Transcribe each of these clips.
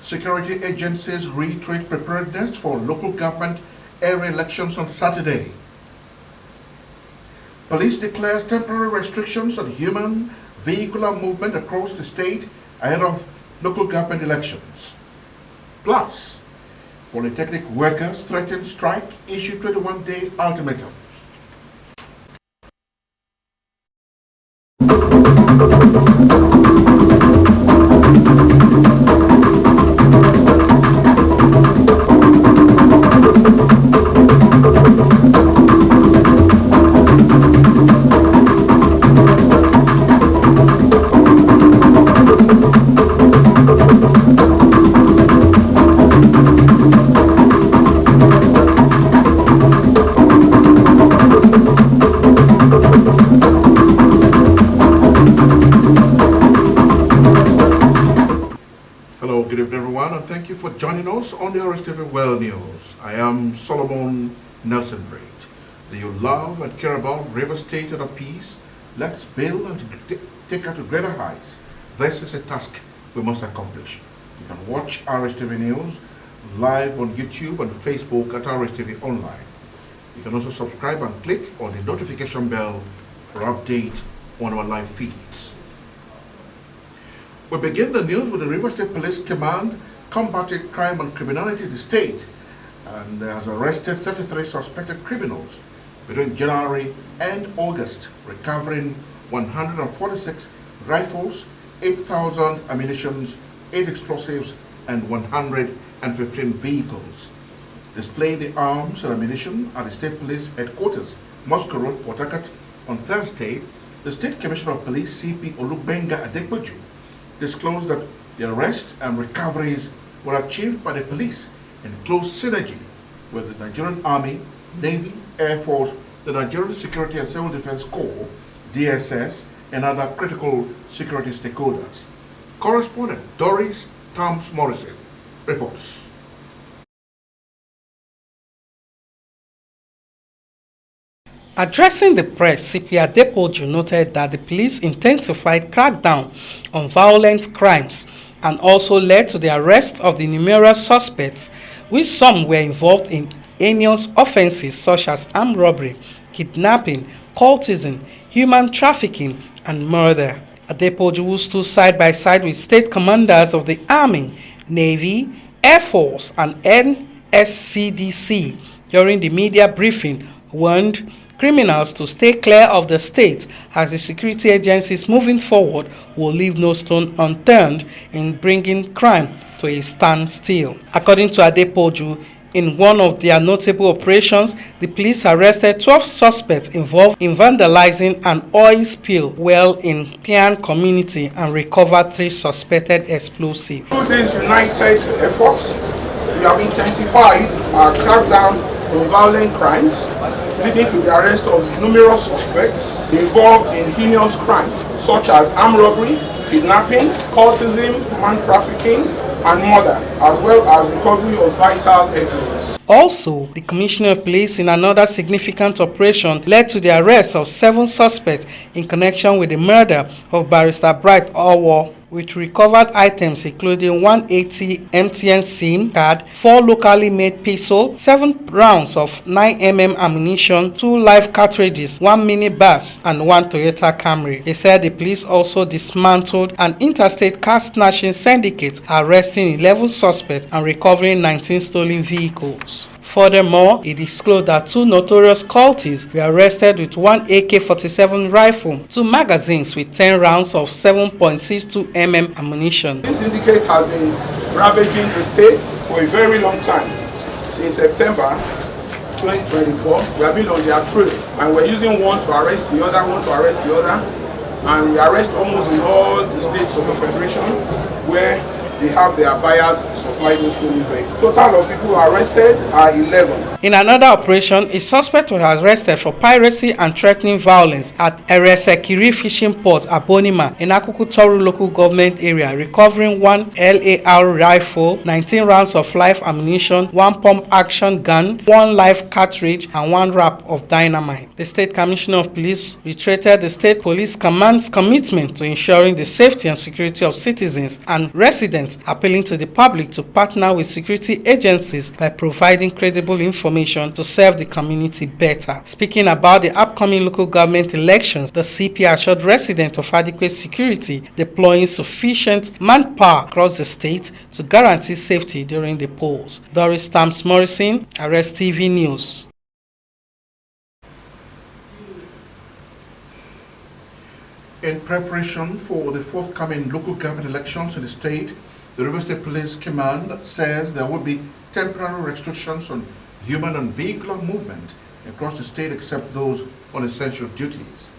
Security agencies reiterate preparedness for local government area elections on Saturday. Police declares temporary restrictions on human vehicular movement across the state ahead of local government elections. Plus, polytechnic workers threaten strike, issue 21-day ultimatum. Hello, good evening everyone, and thank you for joining us on the Rstv World News. I am Solomon Nelson Reid. Do you love and care about River State and our peace? Let's build and take her to greater heights. This is a task we must accomplish. You can watch Rstv News live on YouTube and Facebook at Rstv Online. You can also subscribe and click on the notification bell for update on our live feeds. We begin the news with the River State Police Command combating crime and criminality in the state and has arrested 33 suspected criminals between January and August, recovering 146 rifles, 8,000 ammunition, 8 explosives, and 115 vehicles. Displaying the arms and ammunition at the State Police Headquarters, Moscow Road, Port Harcourt, on Thursday, the State Commissioner of Police, CP Olubenga Adekboju, disclosed that the arrest and recoveries were achieved by the police in close synergy with the Nigerian Army, Navy, Air Force, the Nigerian Security and Civil Defense Corps, DSS, and other critical security stakeholders. Correspondent Doris Thoms Morrison reports. Addressing the press, CP Adekboju noted that the police intensified crackdown on violent crimes and also led to the arrest of the numerous suspects, which some were involved in heinous offenses such as armed robbery, kidnapping, cultism, human trafficking, and murder. Adekboju, who stood side by side with state commanders of the Army, Navy, Air Force, and NSCDC during the media briefing, warned criminals to stay clear of the state as the security agencies moving forward will leave no stone unturned in bringing crime to a standstill. According to Adekboju, in one of their notable operations, the police arrested 12 suspects involved in vandalizing an oil spill well in Pian community and recovered 3 suspected explosives. Through these united efforts, we have intensified our crackdown on violent crimes, leading to the arrest of numerous suspects involved in heinous crimes such as armed robbery, kidnapping, cultism, human trafficking, and murder, as well as recovery of vital exhibits. Also, the Commissioner of Police in another significant operation led to the arrest of 7 suspects in connection with the murder of Barrister Bright Owo, with recovered items including 180 MTN SIM card, 4 locally made pistols, 7 rounds of 9mm ammunition, 2 live cartridges, 1 minibus, and 1 Toyota Camry. They said the police also dismantled an interstate car snatching syndicate, arresting 11 suspects and recovering 19 stolen vehicles. Furthermore, he disclosed that 2 notorious cultists were arrested with 1 AK-47 rifle, 2 magazines with 10 rounds of 7.62mm ammunition. This syndicate has been ravaging the state for a very long time. Since September 2024, we have been on their trail, and we're using one to arrest the other, and we arrest almost in all the states of the Federation where they have their buyers supply those stolen vehicles. Total of people arrested are 11. In another operation, a suspect was arrested for piracy and threatening violence at Eresekiri Fishing Port, Abonima, in Akukutoru local government area, recovering 1 LAR rifle, 19 rounds of live ammunition, 1 pump action gun, 1 live cartridge, and 1 wrap of dynamite. The State Commissioner of Police reiterated the State Police Command's commitment to ensuring the safety and security of citizens and residents elections, appealing to the public to partner with security agencies by providing credible information to serve the community better. Speaking about the upcoming local government elections, the CP assured residents of adequate security, deploying sufficient manpower across the state to guarantee safety during the polls. Doris Stamps Morrison, Rstv News. In preparation for the forthcoming local government elections in the state, the Rivers State Police Command says there will be temporary restrictions on human and vehicular movement across the state except those on essential duties.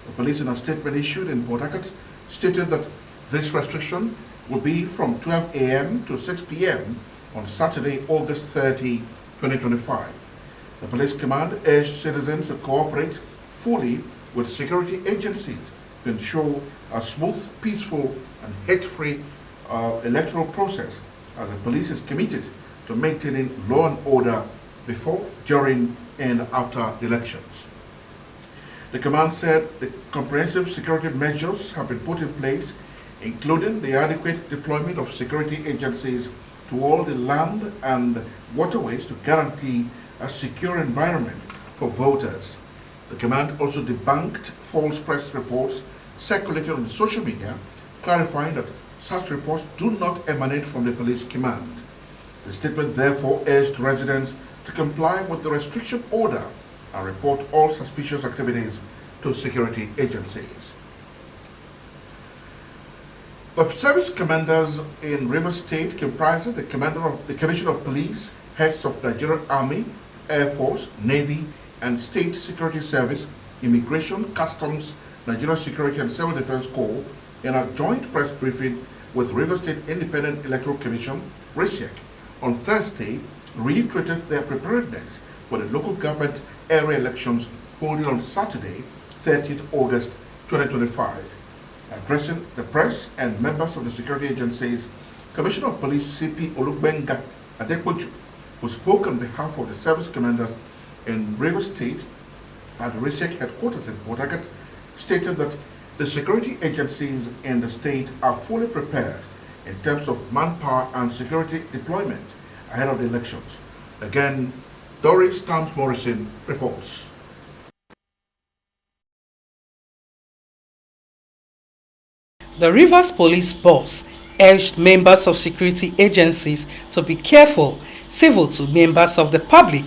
The police, in a statement issued in Port Harcourt, stated that this restriction will be from 12 a.m. to 6 p.m. on Saturday, August 30, 2025. The police command urged citizens to cooperate fully with security agencies to ensure a smooth, peaceful, and hate-free electoral process, as the police is committed to maintaining law and order before, during, and after the elections. The command said the comprehensive security measures have been put in place, including the adequate deployment of security agencies to all the land and waterways to guarantee a secure environment for voters. The command also debunked false press reports circulated on the social media, clarifying that such reports do not emanate from the police command. The statement therefore urged residents to comply with the restriction order and report all suspicious activities to security agencies. The service commanders in Rivers State, comprising the Commissioner of Police, heads of Nigerian Army, Air Force, Navy, and State Security Service, Immigration, Customs, Nigeria Security and Civil Defense Corps, in a joint press briefing with Rivers State Independent Electoral Commission, RSEC, on Thursday, reiterated their preparedness for the local government area elections holding on Saturday, 30th August 2025. Addressing the press and members of the security agencies, Commissioner of Police CP Olugbenga Adepoju, who spoke on behalf of the service commanders in Rivers State at the RSEC headquarters in Port Harcourt, stated that the security agencies in the state are fully prepared in terms of manpower and security deployment ahead of the elections. Again, Doris Stamps Morrison reports. The Rivers Police Boss urged members of security agencies to be careful, civil to members of the public.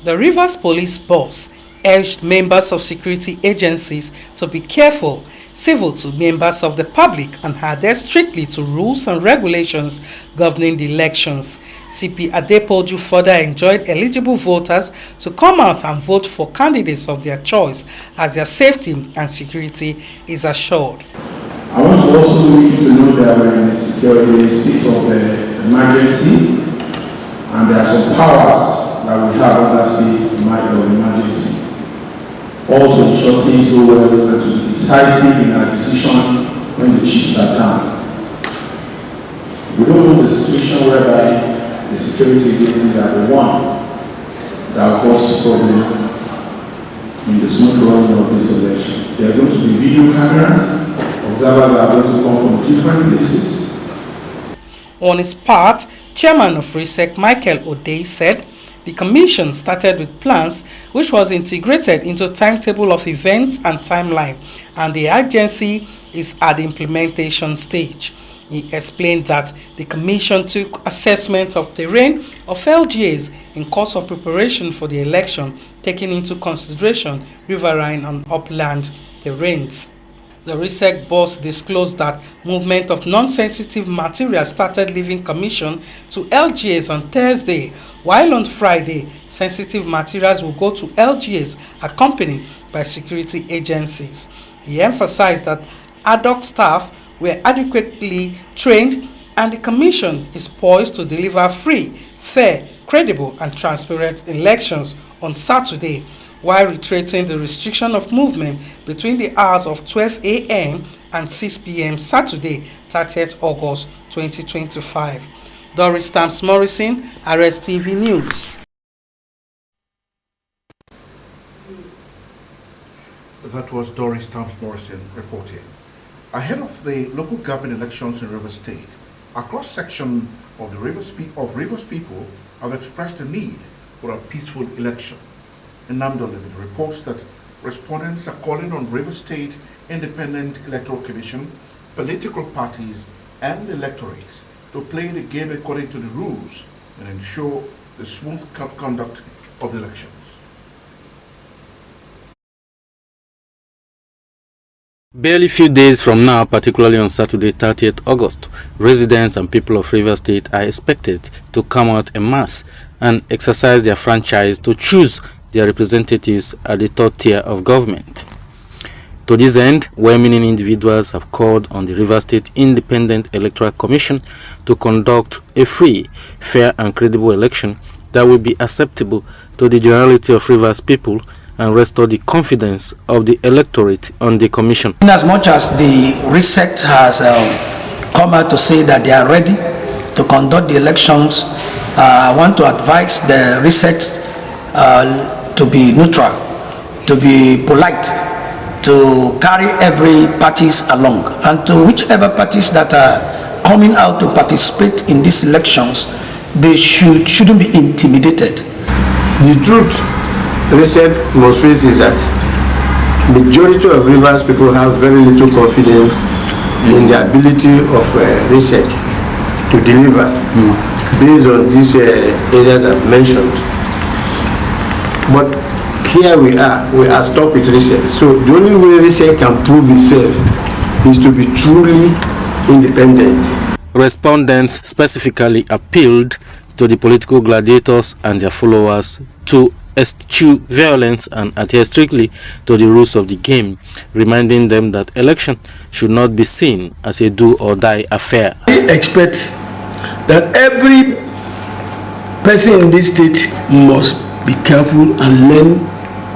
The Rivers Police Boss urged members of security agencies to be careful, civil to members of the public, and adhere strictly to rules and regulations governing the elections. CP Adepoju further enjoined eligible voters to come out and vote for candidates of their choice as their safety and security is assured. I want to also wish you to know that we're in a state of emergency, and there are some powers that we have under state of emergency. Also ensure things go well and to be decisive in our decision when the chips are down. We don't want the situation whereby the security agencies are the one that will cause problem in the smooth running of this election. There are going to be video cameras, observers are going to come from different places. On his part, Chairman of RSEC Michael O'Day said the Commission started with plans which was integrated into timetable of events and timeline, and the agency is at the implementation stage. He explained that the Commission took assessment of terrain of LGAs in course of preparation for the election, taking into consideration riverine and upland terrains. The RSEC boss disclosed that movement of non-sensitive material started leaving Commission to LGAs on Thursday, while on Friday, sensitive materials will go to LGAs accompanied by security agencies. He emphasized that ad hoc staff were adequately trained and the Commission is poised to deliver free, fair, credible and transparent elections on Saturday, while reiterating the restriction of movement between the hours of 12 a.m. and 6 p.m. Saturday, 30th August 2025. Doris Stamps Morrison, Rstv News. That was Doris Stamps Morrison reporting. Ahead of the local government elections in Rivers State, a cross-section of the Rivers people have expressed a need for a peaceful election. Nnamdi Olumini reports that respondents are calling on Rivers State Independent Electoral Commission, political parties, and electorates to play the game according to the rules and ensure the smooth conduct of the elections. Barely few days from now, particularly on Saturday, 30th August, residents and people of Rivers State are expected to come out en masse and exercise their franchise to choose their representatives at the third tier of government. To this end, well-meaning individuals have called on the Rivers State Independent Electoral Commission to conduct a free, fair and credible election that will be acceptable to the generality of Rivers people and restore the confidence of the electorate on the commission. In as much as the RSEC has come out to say that they are ready to conduct the elections, I want to advise the RSEC to be neutral, to be polite, to carry every parties along, and to whichever parties that are coming out to participate in these elections, they shouldn't be intimidated. The truth RSEC must face is that majority of Rivers people have very little confidence in the ability of RSEC to deliver based on these areas I've mentioned. But here we are stuck with RSEC. So the only way RSEC can prove itself is to be truly independent. Respondents specifically appealed to the political gladiators and their followers to eschew violence and adhere strictly to the rules of the game, reminding them that election should not be seen as a do-or-die affair. I expect that every person in this state must be careful and learn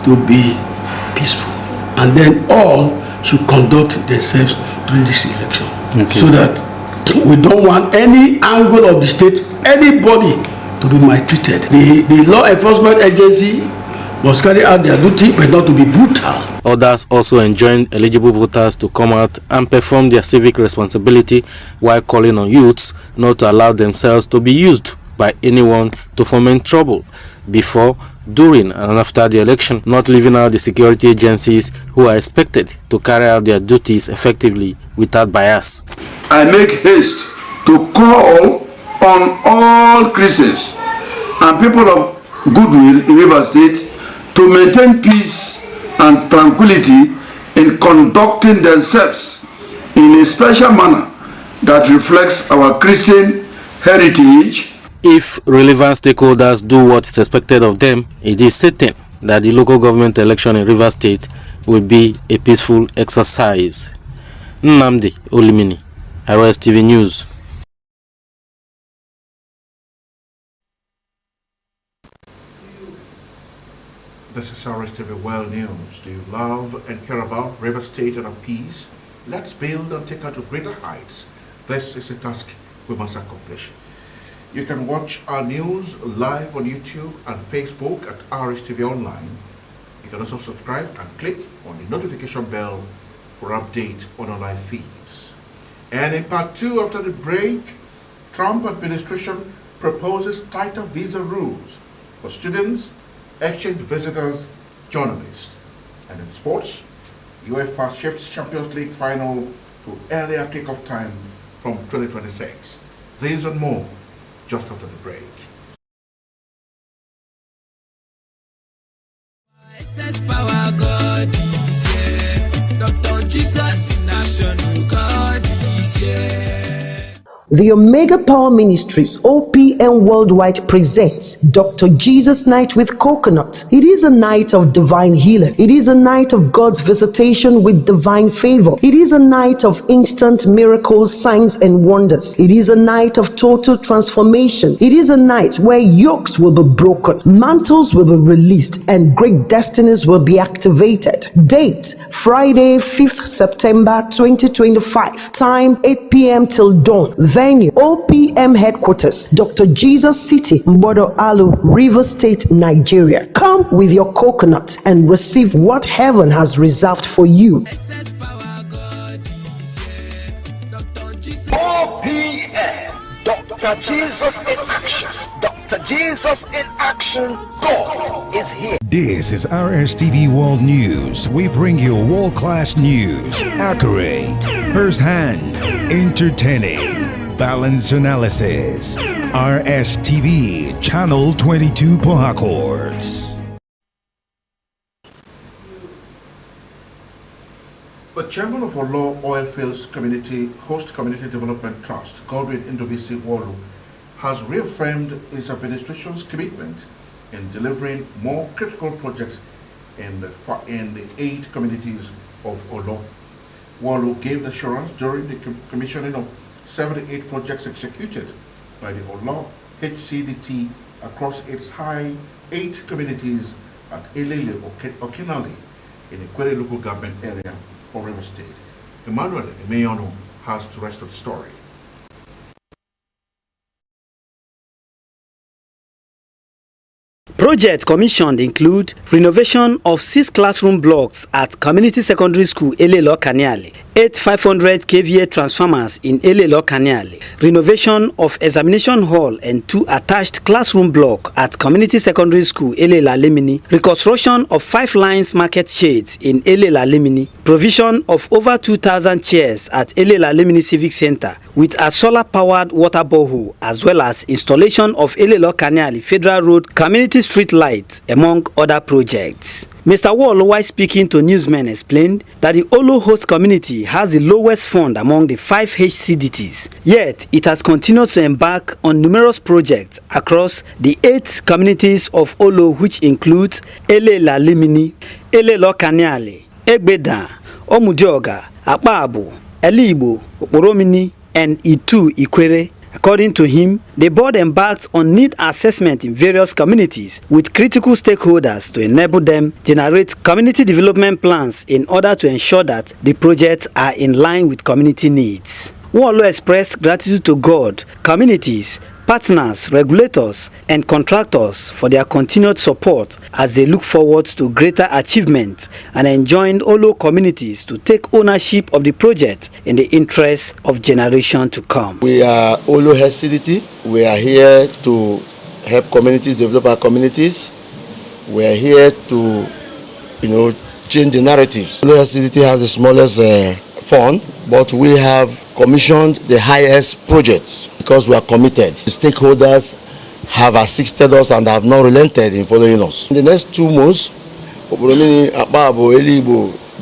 to be peaceful, and then all should conduct themselves during this election, so that we don't want any angle of the state, anybody to be maltreated. The law enforcement agency must carry out their duty, but not to be brutal. Others also enjoined eligible voters to come out and perform their civic responsibility, while calling on youths not to allow themselves to be used by anyone to foment trouble before, during and after the election, not leaving out the security agencies who are expected to carry out their duties effectively without bias. I make haste to call on all Christians and people of goodwill in Rivers State to maintain peace and tranquility in conducting themselves in a special manner that reflects our Christian heritage. If relevant stakeholders do what is expected of them, it is certain that the local government election in Rivers State will be a peaceful exercise. Nnamdi Olumini, Rstv News. This is Rstv World News. Do you love and care about Rivers State and our peace? Let's build and take her to greater heights. This is a task we must accomplish. You can watch our news live on YouTube and Facebook at Rstv Online. You can also subscribe and click on the notification bell for update on our live feeds. And in part 2, after the break, Trump administration proposes tighter visa rules for students, exchange visitors, journalists. And in sports, UEFA shifts Champions League final to earlier kickoff time from 2026. These and more just after the break. Power God is here. Dr. Jesus, national God is here. The Omega Power Ministries OPM Worldwide presents Dr. Jesus Night with Coconut. It is a night of divine healing. It is a night of God's visitation with divine favor. It is a night of instant miracles, signs and wonders. It is a night of total transformation. It is a night where yokes will be broken, mantles will be released, and great destinies will be activated. Date: Friday, 5th September 2025. Time: 8 p.m. till dawn. Venue: OPM Headquarters, Dr. Jesus City, Mbodo Alu, Rivers State, Nigeria. Come with your coconut and receive what heaven has reserved for you. Power God is here. Dr. Jesus in action. Dr. Jesus in action. God is here. This is Rstv World News. We bring you world-class news, accurate, first-hand, entertaining, balanced analysis. Rstv, Channel 22 Port Harcourt. The chairman of Olo Oilfields Host Community Development Trust, Godwin Indobisi Wolu, has reaffirmed his administration's commitment in delivering more critical projects in the 8 communities of Olo. Wolu gave assurance during the commissioning of 78 projects executed by the Olo HCDT across its 8 communities at Elele Okinali in the Kwere local government area of River State. Emmanuel Emeyono has the rest of the story. Projects commissioned include renovation of 6 classroom blocks at Community Secondary School Elelo Kaniale, 8 500 kVA transformers in Elelo Kaniale, renovation of examination hall and 2 attached classroom block at Community Secondary School Elela Limini, reconstruction of 5 lines market shades in Elela Limini, provision of over 2,000 chairs at Elela Limini Civic Center with a solar-powered water borehole, as well as installation of Elelo Kaniale Federal Road Community Street Light, among other projects. Mr. Wall, while speaking to newsmen, explained that the Olo host community has the lowest fund among the 5 HCDTs, yet it has continued to embark on numerous projects across the 8 communities of Olo, which include Elela Limini, Elelo Kaniale, Egbeda, Omudioga, Akpabu, Elibo, Oporomini, and Itu Ikwere. According to him, the board embarked on need assessment in various communities with critical stakeholders to enable them generate community development plans in order to ensure that the projects are in line with community needs. Wolo expressed gratitude to God, communities, partners, regulators, and contractors for their continued support as they look forward to greater achievements and enjoined Olo communities to take ownership of the project in the interest of generation to come. We are Olo HCDT. We are here to help communities develop our communities. We are here to, change the narratives. Olo HCDT has the smallest fund, but we have commissioned the highest projects because we are committed. The stakeholders have assisted us and have not relented in following us. In the next 2 months,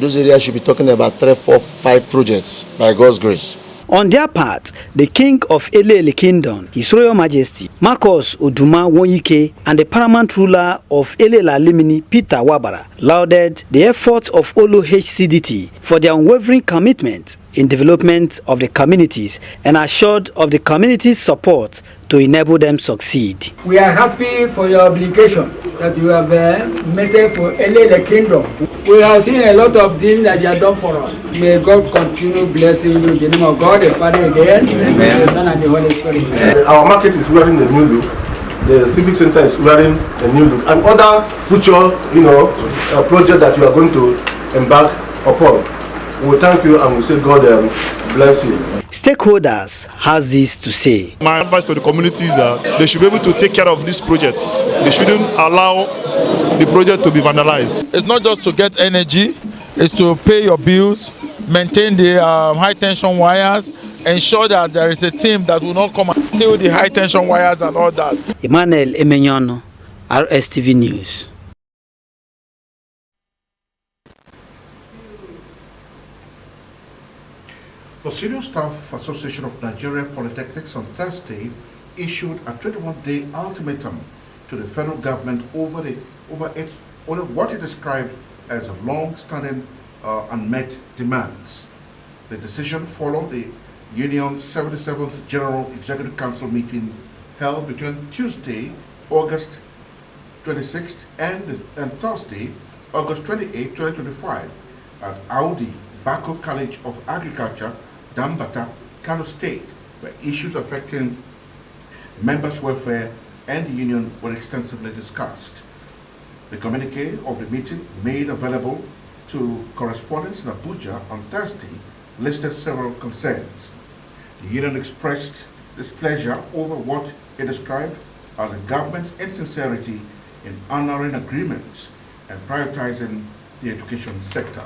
those areas should be talking about 3, 4, 5 projects by God's grace. On their part, the King of Elele Kingdom, His Royal Majesty Marcus Oduma Wonyike, and the paramount ruler of Elela Limini, Peter Wabara, lauded the efforts of Olo HCDT for their unwavering commitment in development of the communities and assured of the community's support to enable them succeed. We are happy for your obligation that you have made for Elele Kingdom. We have seen a lot of things that you have done for us. May God continue blessing you in the name of God, the Father again, the Son and the Holy Spirit. Our market is wearing a new look. The Civic Center is wearing a new look. And other future, projects that you are going to embark upon. We thank you and we say God bless you. Stakeholders has this to say. My advice to the community is that they should be able to take care of these projects. They shouldn't allow the project to be vandalized. It's not just to get energy, it's to pay your bills, maintain the high tension wires, ensure that there is a team that will not come and steal the high tension wires and all that. Emmanuel Emeyono, Rstv News. The Senior Staff Association of Nigeria Polytechnics on Thursday issued a 21-day ultimatum to the federal government over what it described as a long-standing unmet demands. The decision followed the union's 77th General Executive Council meeting held between Tuesday, August 26th and Thursday, August 28, 2025 at Audi Bako College of Agriculture, Dambata, Kano State, where issues affecting members' welfare and the union were extensively discussed. The communique of the meeting, made available to correspondents in Abuja on Thursday, listed several concerns. The union expressed displeasure over what he described as the government's insincerity in honoring agreements and prioritizing the education sector.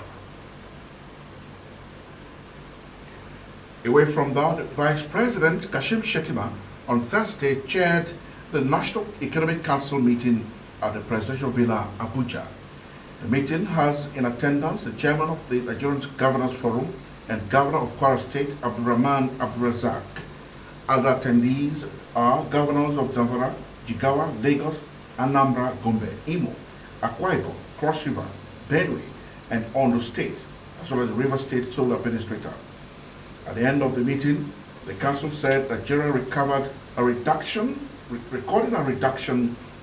Away from that, Vice President Kashim Shettima on Thursday chaired the National Economic Council meeting at the Presidential Villa, Abuja. The meeting has in attendance the chairman of the Nigerian Governors Forum and Governor of Kwara State, Abdulrahman Abdulrazak. Other attendees are governors of Zamfara, Jigawa, Lagos, Anambra, Gombe, Imo, Akwa Ibom, Cross River, Benue, and Ondo States, as well as the River State Sole Administrator. At the end of the meeting, the council said Nigeria recorded a reduction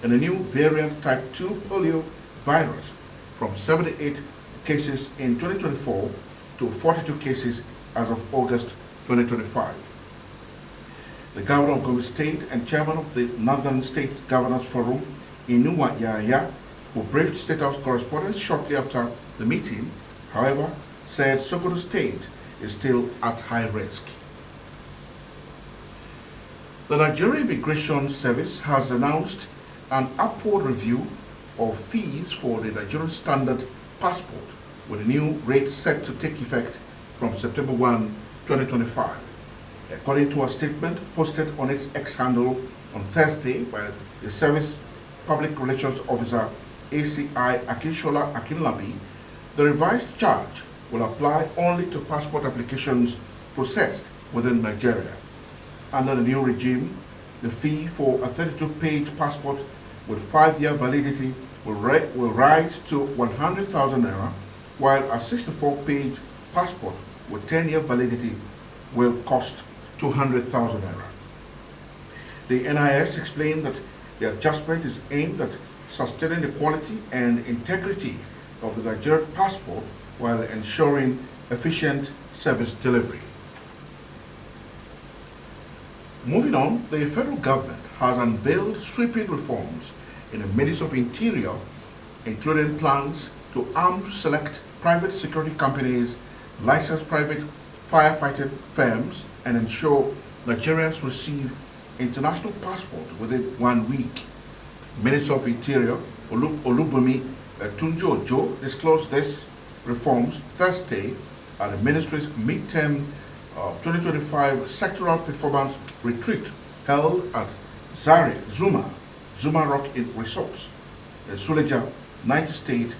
in a new variant type 2 polio virus from 78 cases in 2024 to 42 cases as of August 2025. The governor of Gombe State and chairman of the Northern States Governors Forum, Inuwa Yaya, who briefed State House correspondents shortly after the meeting, however, said Sokoto State is still at high risk. The Nigerian Immigration Service has announced an upward review of fees for the Nigerian Standard Passport, with a new rate set to take effect from September 1, 2025. According to a statement posted on its X handle on Thursday by the Service Public Relations Officer ACI Akinshola Akinlabi, the revised charge will apply only to passport applications processed within Nigeria. Under the new regime, the fee for a 32-page passport with 5-year validity will rise to 100,000 naira, while a 64-page passport with 10-year validity will cost 200,000 naira. The NIS explained that the adjustment is aimed at sustaining the quality and integrity of the Nigerian passport while ensuring efficient service delivery. Moving on, the federal government has unveiled sweeping reforms in the Ministry of Interior, including plans to arm select private security companies, license private firefighting firms, and ensure Nigerians receive international passports within 1 week. Minister of Interior Olubunmi Tunji-Ojo disclosed these reforms Thursday at the ministry's midterm 2025 sectoral performance retreat held at Zuma Rock Resorts in Suleja, Niger State.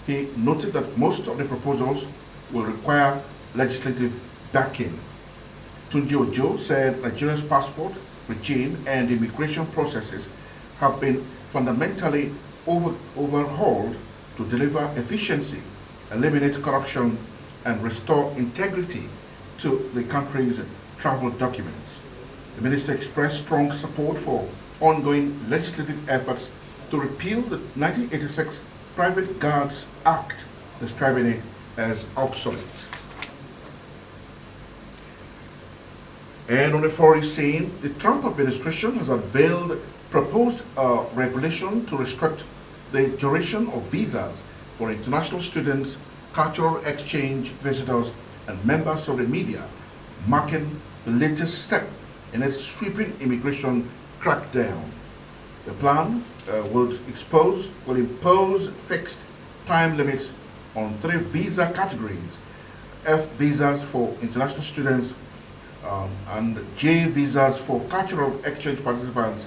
He noted that most of the proposals will require legislative backing. Tunji-Ojo said Nigeria's passport regime and immigration processes have been fundamentally overhauled to deliver efficiency, eliminate corruption, and restore integrity to the country's travel documents. The minister expressed strong support for ongoing legislative efforts to repeal the 1986 Private Guards Act, describing it as obsolete. And on a foreign scene, the Trump administration has unveiled proposed regulation to restrict the duration of visas for international students, cultural exchange visitors, and members of the media, marking the latest step in its sweeping immigration crackdown. The plan will impose fixed time limits on 3 visa categories: F visas for international students, and J visas for cultural exchange participants,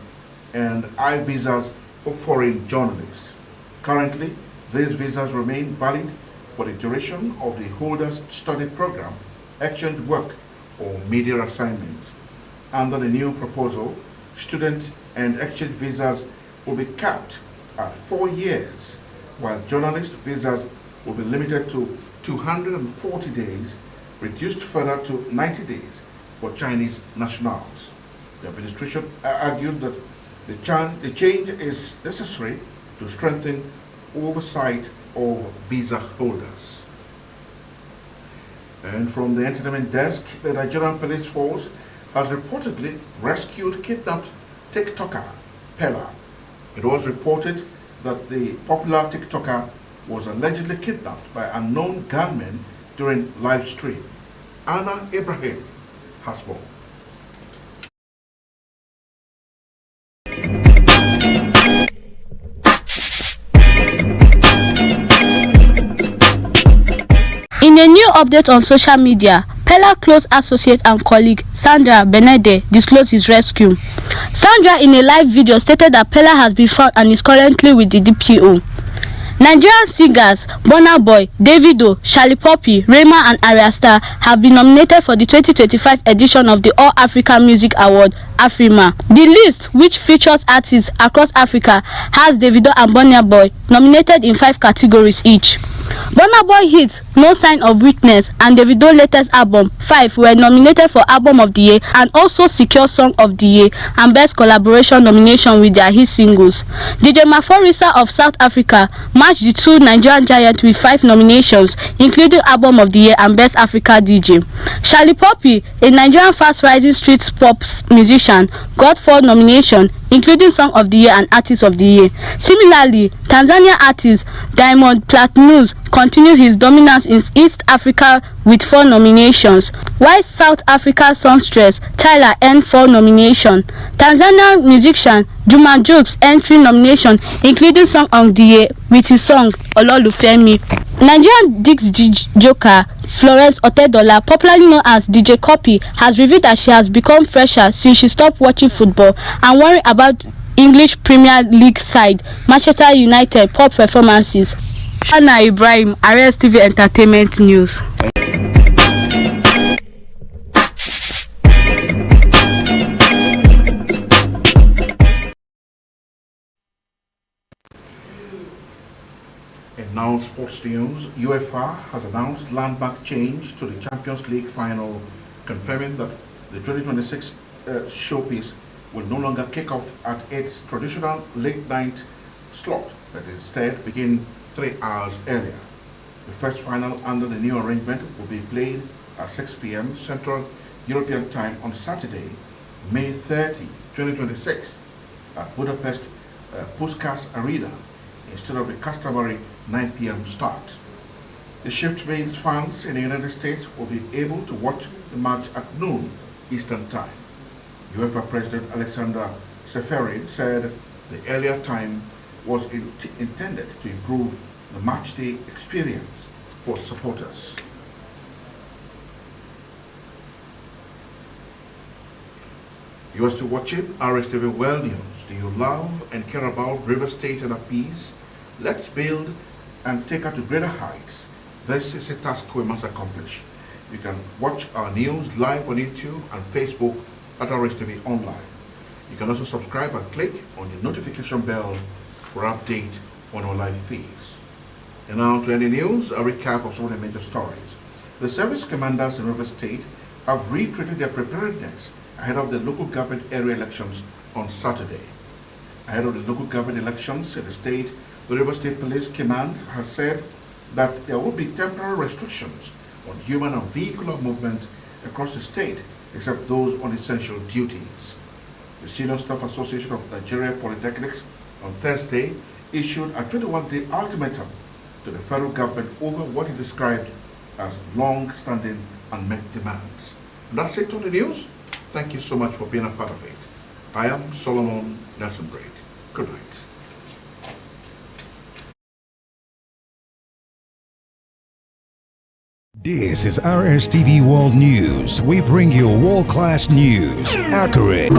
and I visas for foreign journalists. Currently, these visas remain valid for the duration of the holder's study program, exchange work, or media assignments. Under the new proposal, student and exchange visas will be capped at 4 years, while journalist visas will be limited to 240 days, reduced further to 90 days for Chinese nationals. The administration argued that the change is necessary to strengthen oversight of visa holders. And from the entertainment desk, the Nigerian police force has reportedly rescued kidnapped TikToker Pella. It was reported that the popular TikToker was allegedly kidnapped by unknown gunmen during live stream. Anna Ibrahim has more. In a new update on social media, Pella close associate and colleague Sandra Benede disclosed his rescue. Sandra, in a live video, stated that Pella has been found and is currently with the DPO. Nigerian singers Burna Boy, Davido, Charlie Poppy, Rema and Arya Star have been nominated for the 2025 edition of the All Africa Music Award, Afrima. The list, which features artists across Africa, has Davido and Burna Boy nominated in 5 categories each. Burna Boy hits No Sign of Weakness and Davido latest album 5 were nominated for Album of the Year and also secure Song of the Year and Best Collaboration nomination with their hit singles. DJ Maforisa of South Africa matched the 2 Nigerian giants with 5 nominations, including Album of the Year and Best Africa DJ. Charlie Poppy, a Nigerian fast-rising street pop musician, got 4 nominations, including Song of the Year and Artist of the Year. Similarly, Tanzania artist Diamond Platnumz continued his dominance in East Africa with 4 nominations, while South Africa's songstress Tyler earned 4 nominations. Tanzanian musician Juma Jukes earned 3 nominations, including Song of the Year with his song Ololufemi. Nigerian disc jockey Florence Otedola, popularly known as DJ Cuppy, has revealed that she has become fresher since she stopped watching football and worried about English Premier League side Manchester United poor performances. Anna Ibrahim, Rstv Entertainment News. And now sports news. UEFA has announced landmark change to the Champions League final, confirming that the 2026 showpiece will no longer kick off at its traditional late night slot, but instead begin 3 hours earlier. The first final under the new arrangement will be played at 6 p.m. Central European Time on Saturday, May 30, 2026 at Budapest Puskás Arena instead of the customary 9 p.m. start. The shift means fans in the United States will be able to watch the match at noon Eastern Time. UEFA President Alexander Seferin said the earlier time was intended to improve the matchday experience for supporters. You are still watching Rstv World News. Do you love and care about River State and her peace? Let's build and take her to greater heights. This is a task we must accomplish. You can watch our news live on YouTube and Facebook at Rstv Online. You can also subscribe and click on the notification bell for update on our live feeds. And now to any news, a recap of some of the major stories. The service commanders in River State have reiterated their preparedness ahead of the local government area elections on Saturday. Ahead of the local government elections in the state, the River State Police Command has said that there will be temporary restrictions on human and vehicular movement across the state, except those on essential duties. The Senior Staff Association of Nigeria Polytechnics on Thursday issued a 21-day ultimatum to the federal government over what it described as long-standing unmet demands. And that's it on the news. Thank you so much for being a part of it. I am Solomon Nelson Braid. Good night. This is Rstv World News. We bring you world-class news, accurate.